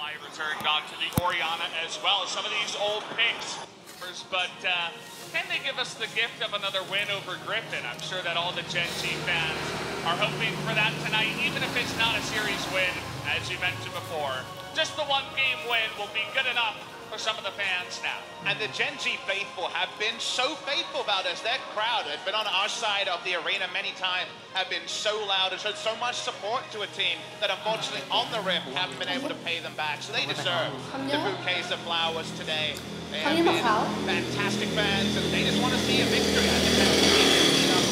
I returned onto the Orianna as well. Some of these old picks, but can they give us the gift of another win over Griffin? I'm sure that all the Gen G fans are hoping for that tonight, even if it's not a series win, as you mentioned before. Just the one game win will be good enough for some of the fans now. And the Gen G faithful have been so faithful about us. Their crowd has been on our side of the arena many times, have been so loud and showed so much support to a team that unfortunately on the rim haven't been able to pay them back. So they deserve the bouquets of flowers today. They have been fantastic fans and they just want to see a victory. I think that's what they need up.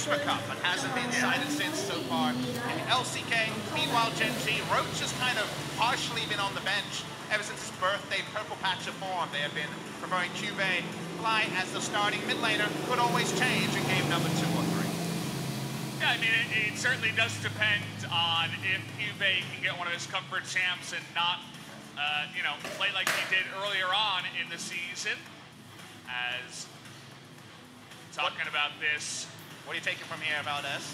Cup and hasn't been cited since so far in LCK. Meanwhile, Gen G, Roach has kind of partially been on the bench ever since his birthday purple patch of form. They have been preferring Cube Fly as the starting mid laner. Could always change in game number 2 or 3. Yeah, I mean, it certainly does depend on if Cube can get one of his comfort champs and not, you know, play like he did earlier on in the season. As talking about this. What are you taking from here, Valdez?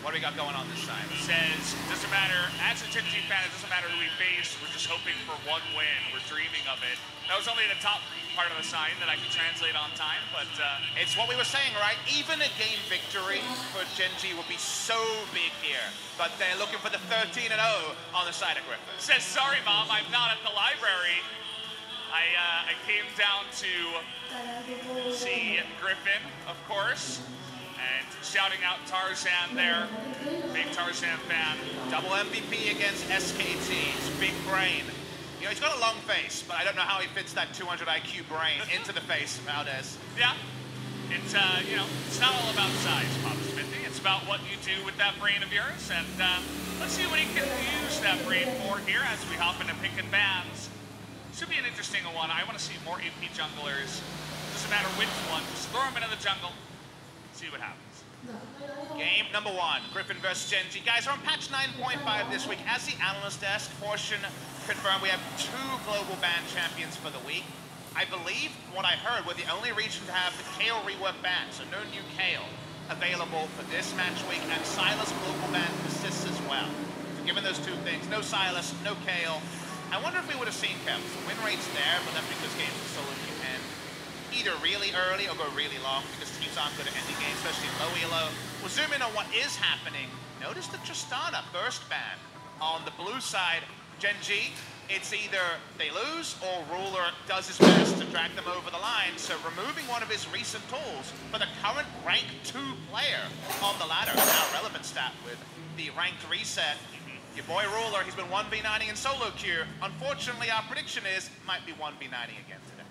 What do we got going on this side? He says, doesn't matter, as a Gen G fan, it doesn't matter who we face, we're just hoping for one win, we're dreaming of it. That was only the top part of the sign that I could translate on time, but... it's what we were saying, right? Even a game victory for Gen G would be so big here, but they're looking for the 13-0 on the side of Griffin. Says, sorry, Mom, I'm not at the library. I came down to see Griffin, of course. And shouting out Tarzan there, big Tarzan fan. Double MVP against SKT, it's big brain. You know, he's got a long face, but I don't know how he fits that 200 IQ brain into the face of Valdez. Yeah, it's, you know, it's not all about size, Papa Smithy. It's about what you do with that brain of yours. And let's see what he can use that brain for here as we hop into pick and bans. Should be an interesting one. I want to see more AP junglers. Doesn't matter which one, just throw them into the jungle. See what happens. Game number 1, Griffin versus Gen G. Guys, we're on patch 9.5 this week. As the analyst desk portion confirmed, we have 2 global ban champions for the week. I believe what I heard, we're the only region to have the Kayle rework ban, so no new Kayle available for this match week, and Sylas global ban persists as well. So given those 2 things, no Sylas, no Kayle. I wonder if we would have seen Kev. The win rate's there, but that's because games are solo queue end either really early or go really long because teams aren't good at ending games, especially in low elo. We'll zoom in on what is happening. Notice the Tristana burst ban on the blue side. Gen G, it's either they lose or Ruler does his best to drag them over the line. So removing one of his recent tools for the current rank 2 player on the ladder, now relevant stat with the ranked reset. Your boy Ruler, he's been 1v9ing in solo queue. Unfortunately, our prediction is might be 1v9ing again today.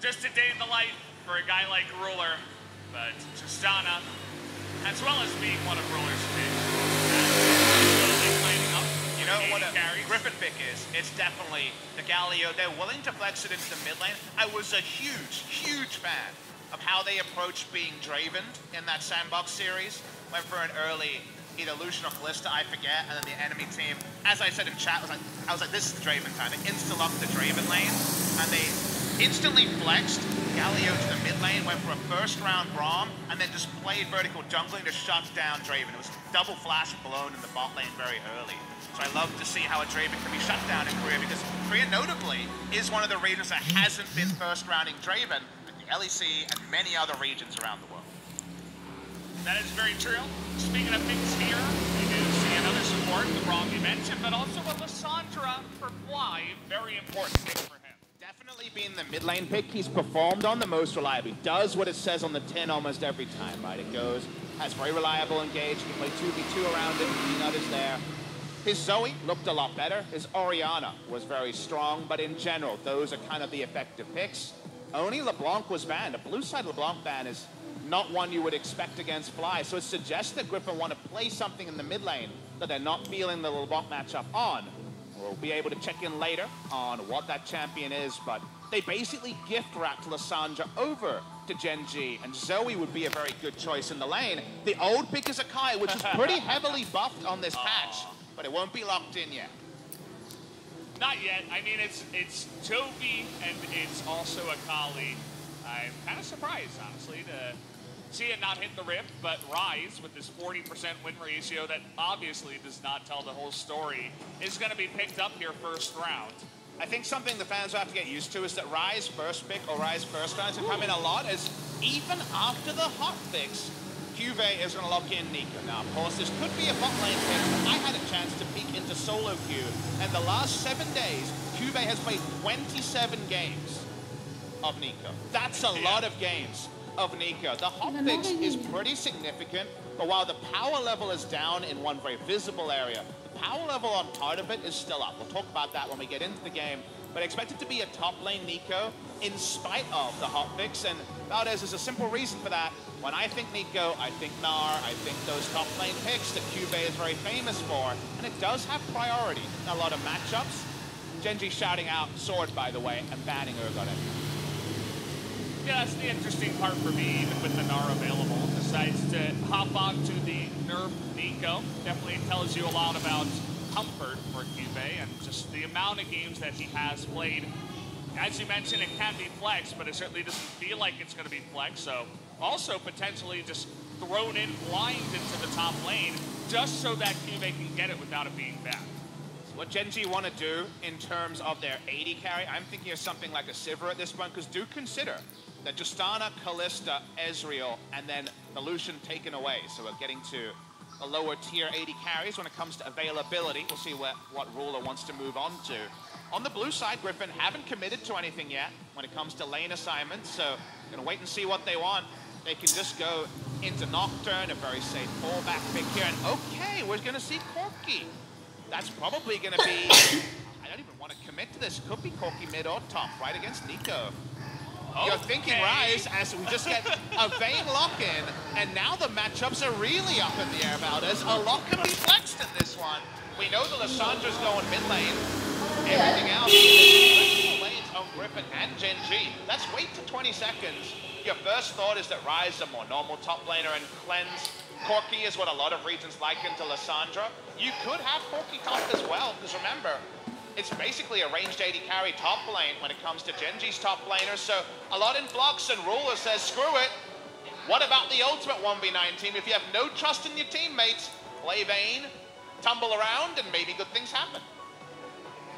Just a day in the life for a guy like Ruler, but Tristana, as well as being one of Ruler's picks, you know what a Griffin pick is? It's definitely the Galio. They're willing to flex it into the mid lane. I was a huge, huge fan of how they approached being Dravened in that Sandbox series. Went for an early either Lucian or Kalista, I forget, and then the enemy team, as I said in chat, I was like, this is the Draven time. They insta-locked the Draven lane, and they instantly flexed Galio to the mid lane, went for a first-round Braum, and then just played vertical jungling to shut down Draven. It was double flash blown in the bot lane very early. So I love to see how a Draven can be shut down in Korea, because Korea notably is one of the regions that hasn't been first-rounding Draven, like the LEC and many other regions around the world. That is very true. Speaking of things here, we do see another support, the Braum you mentioned, but also a Lissandra for Fly, very important pick for him. Definitely being the mid lane pick, he's performed on the most reliably. Does what it says on the tin almost every time, right? It goes, has very reliable engage, can play 2v2 around it, Peanut is there. His Zoe looked a lot better. His Orianna was very strong, but in general, those are kind of the effective picks. Only LeBlanc was banned. A blue side LeBlanc ban is not one you would expect against Fly. So it suggests that Griffin want to play something in the mid lane that they're not feeling the little bot matchup on. We'll be able to check in later on what that champion is, but they basically gift wrapped Lissandra over to Gen G, and Zoe would be a very good choice in the lane. The old pick is a Kai, which is pretty heavily buffed on this patch, but it won't be locked in yet. Not yet. I mean, it's Toby and it's also a Kali. I'm kind of surprised, honestly, to see it not hit the rip, but Rise with this 40% win ratio that obviously does not tell the whole story is going to be picked up here first round. I think something the fans have to get used to is that Rise first pick or Rise first rounds have come in a lot, as even after the hot fix, Juve is going to lock in Nico. Now, of course, this could be a bot lane pick, but I had a chance to peek into solo queue, and the last 7 days, Juve has played 27 games of Nico. That's a lot of games of Nico. The hot fix is pretty significant, but while the power level is down in one very visible area, the power level on part of it is still up. We'll talk about that when we get into the game, but I expect it to be a top lane Nico in spite of the hot fix, and Valdez is a simple reason for that. When I think Nico, I think Gnar, I think those top lane picks that Juve is very famous for, and it does have priority in a lot of matchups. Gen G shouting out Sword, by the way, and banning Urgot. Yeah, that's the interesting part for me, even with the Gnar available. Decides to hop onto the nerf Nico. Definitely tells you a lot about comfort for Juve and just the amount of games that he has played. As you mentioned, it can be flex, but it certainly doesn't feel like it's going to be flex. So also potentially just thrown in blind into the top lane just so that Juve can get it without it being bad. What Gen G want to do in terms of their AD carry, I'm thinking of something like a Sivir at this point, because do consider that Justana, Kalista, Ezreal, and then the Lucian taken away. So we're getting to the lower tier AD carries when it comes to availability. We'll see what Ruler wants to move on to. On the blue side, Griffin haven't committed to anything yet when it comes to lane assignments, so gonna wait and see what they want. They can just go into Nocturne, a very safe fallback pick here, and okay, we're gonna see Corki. That's probably gonna be, I don't even want to commit to this, could be Corki mid or top, right against Nico. Okay. You're thinking Rise as we just get a Vayne lock-in, and now the matchups are really up in the air, Valdez. A lot can be flexed in this one. We know that Lissandra's going mid lane. Everything else is lanes on Griffin and Gen G. Let's wait to 20 seconds. Your first thought is that Rise is a more normal top laner and cleanse. Corki is what a lot of regions liken to Lissandra. You could have Corki top as well, because remember, it's basically a ranged AD carry top lane when it comes to Gen G's top laners, so a lot in blocks, and Ruler says, screw it. What about the ultimate 1v9 team? If you have no trust in your teammates, play Vayne, tumble around, and maybe good things happen.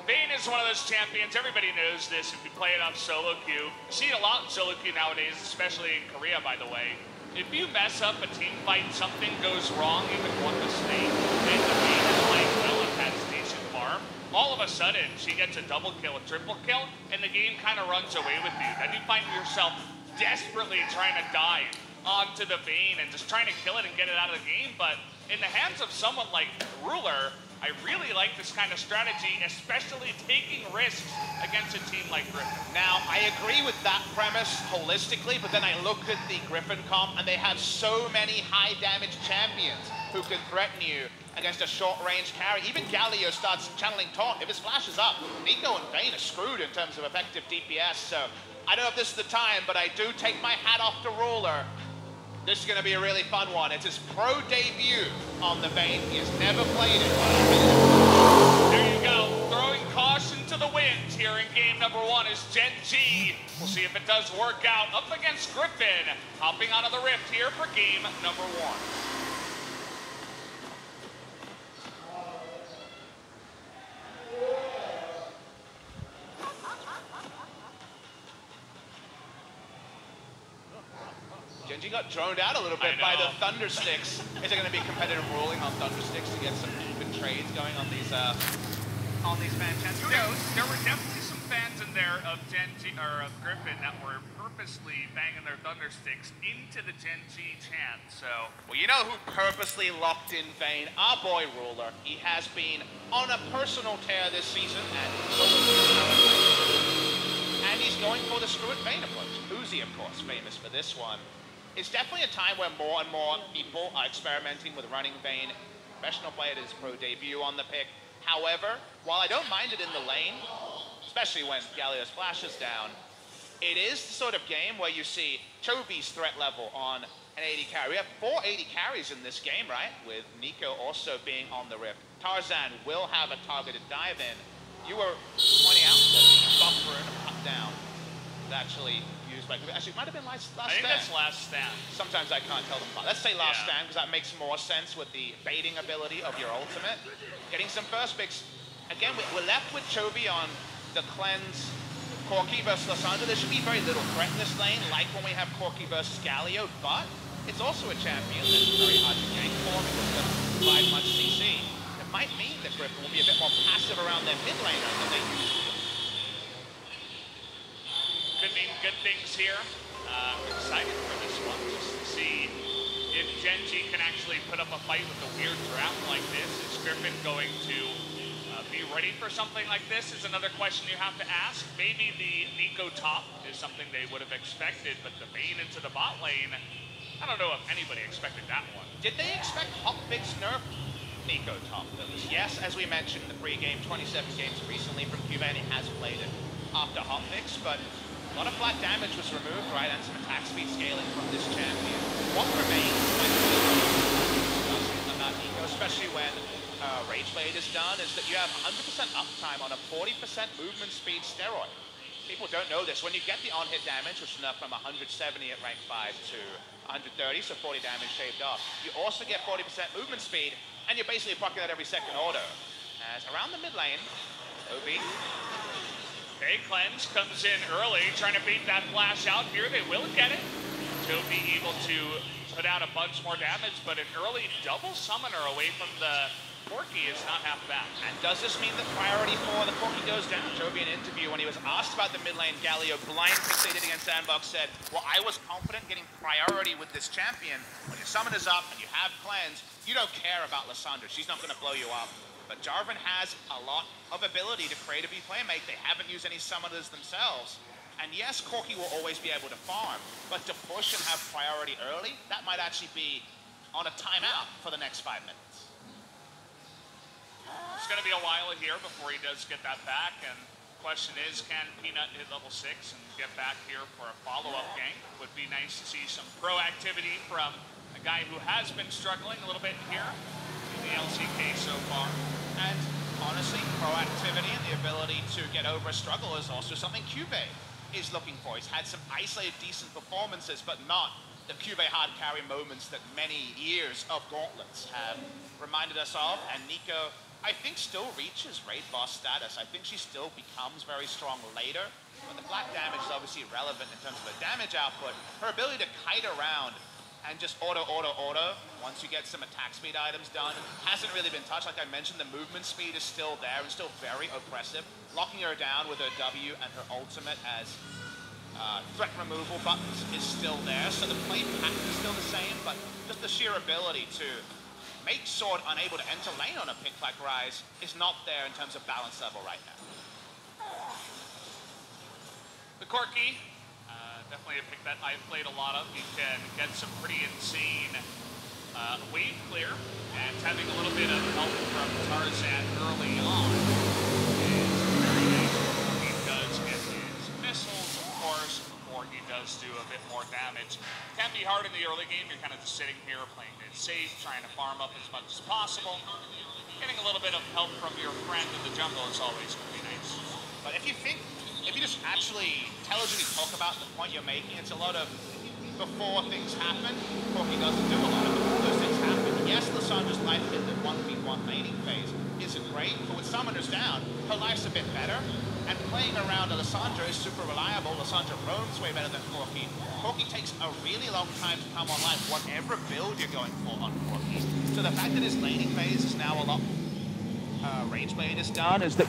Vayne is one of those champions, everybody knows this if you play it on solo queue. You see it a lot in solo queue nowadays, especially in Korea, by the way. If you mess up a team fight, something goes wrong, even one mistake, and the Vayne is like, well, it has decent farm. All of a sudden, she gets a double kill, a triple kill, and the game kind of runs away with you. Then you find yourself desperately trying to dive onto the Vayne and just trying to kill it and get it out of the game. But in the hands of someone like Ruler, I really like this kind of strategy, especially taking risks against a team like Griffin. Now, I agree with that premise holistically, but then I look at the Griffin comp, and they have so many high damage champions who can threaten you against a short-range carry. Even Galio starts channeling taunt. If his flash is up, Nico and Vayne are screwed in terms of effective DPS. So I don't know if this is the time, but I do take my hat off to Ruler. This is going to be a really fun one. It's his pro debut on the Vayne. He has never played it. There you go. Throwing caution to the wind here in game number 1 is Gen G. We'll see if it does work out up against Griffin. Hopping onto the rift here for game number 1. Gen G got droned out a little bit by the Thunder Sticks. Is there going to be competitive ruling on Thunder Sticks to get some even trades going on these fan chants? Who knows? There were definitely some fans in there of Gen G or of Griffin that were purposely banging their Thunder Sticks into the Gen G chant. So, well, you know who purposely locked in Vayne? Our boy Ruler. He has been on a personal tear this season, and he's going for the screw it Vayne approach. Uzi, of course, famous for this one. It's definitely a time where more and more people are experimenting with running Vayne. Professional player at his pro debut on the pick. However, while I don't mind it in the lane, especially when Galio's flash is down, it is the sort of game where you see Chobi's threat level on an 80 carry. We have 4 80 carries in this game, right? With Nico also being on the rip. Tarzan will have a targeted dive in. You were pointing out that the buffer and up down is actually used by... Actually, it might have been last stand. I think that's last stand. Sometimes I can't tell them. Let's say last stand, because that makes more sense with the baiting ability of your ultimate. Getting some first picks. Again, we're left with Chobi on the cleanse. Corki versus Lysandra. There should be very little threat in this lane, like when we have Corki versus Galio, but it's also a champion that's very hard to gank for because it doesn't provide much CC. It might mean that Griffin will be a bit more passive around their mid laner than they used to. Could mean good things here. I'm excited for this one, just to see if Gen G can actually put up a fight with a weird draft like this. Is Griffin going to be ready for something like this is another question you have to ask. Maybe the Nico top is something they would have expected, but the Vayne into the bot lane, I don't know if anybody expected that one. Did they expect Hotfix nerf Nico top? Yes, as we mentioned, the pre-game 27 games recently from Cuba, and he has played it after Hotfix, but a lot of flat damage was removed, right, and some attack speed scaling from this champion. What remains about Nico, especially when Rageblade is done, is that you have 100% uptime on a 40% movement speed steroid. People don't know this. When you get the on-hit damage, which is enough from 170 at rank 5 to 130, so 40 damage shaved off, you also get 40% movement speed, and you're basically proccing that every second auto. As around the mid lane, OB. Okay, Cleanse comes in early, trying to beat that flash out here. They will get it. Toby able to put out a bunch more damage, but an early double summoner away from the Corki is not half bad. And does this mean that priority for the Corki goes down? Toby, in an interview, when he was asked about the mid lane, Galio blind fixated against Sandbox said, well, I was confident getting priority with this champion. When your summon is up and you have cleanse, you don't care about Lysandra. She's not going to blow you up. But Jarvan has a lot of ability to creatively playmate. They haven't used any summoners themselves. And yes, Corki will always be able to farm, but to push and have priority early, that might actually be on a timeout for the next 5 minutes. It's going to be a while here before he does get that back, and the question is, can Peanut hit level 6 and get back here for a follow-up gank? Would be nice to see some proactivity from a guy who has been struggling a little bit here in the LCK so far. And honestly, proactivity and the ability to get over a struggle is also something Cube is looking for. He's had some isolated decent performances, but not the Cube hard carry moments that many years of gauntlets have reminded us of. And Nico, I think, still reaches raid boss status. I think she still becomes very strong later, but the flat damage is obviously relevant in terms of the damage output. Her ability to kite around and just auto, once you get some attack speed items done, hasn't really been touched. Like I mentioned, the movement speed is still there and still very oppressive. Locking her down with her W and her ultimate as threat removal buttons is still there, so the play pattern is still the same, but just the sheer ability to make Sword unable to enter lane on a pick like Rise is not there in terms of balance level right now. The Corki, definitely a pick that I've played a lot of. You can get some pretty insane wave clear, and having a little bit of help from Tarzan early on is very nice. He does get his missiles, of course, before he does do a bit more damage. Can be hard in the early game. You're kind of just sitting here playing it safe, trying to farm up as much as possible. Getting a little bit of help from your friend in the jungle is always going to be nice. But if you just actually intelligently talk about the point you're making, it's a lot of before things happen. Corki doesn't do a lot of before those things happen. Yes, Lysandra's life in the 1v1 laning phase isn't great, but with summoners down, her life's a bit better. And playing around a Lysandra is super reliable. Lysandra roams way better than Corki. Corki takes a really long time to come online, whatever build you're going for on Corki. So the fact that his laning phase is now a lot Rageblade is done is that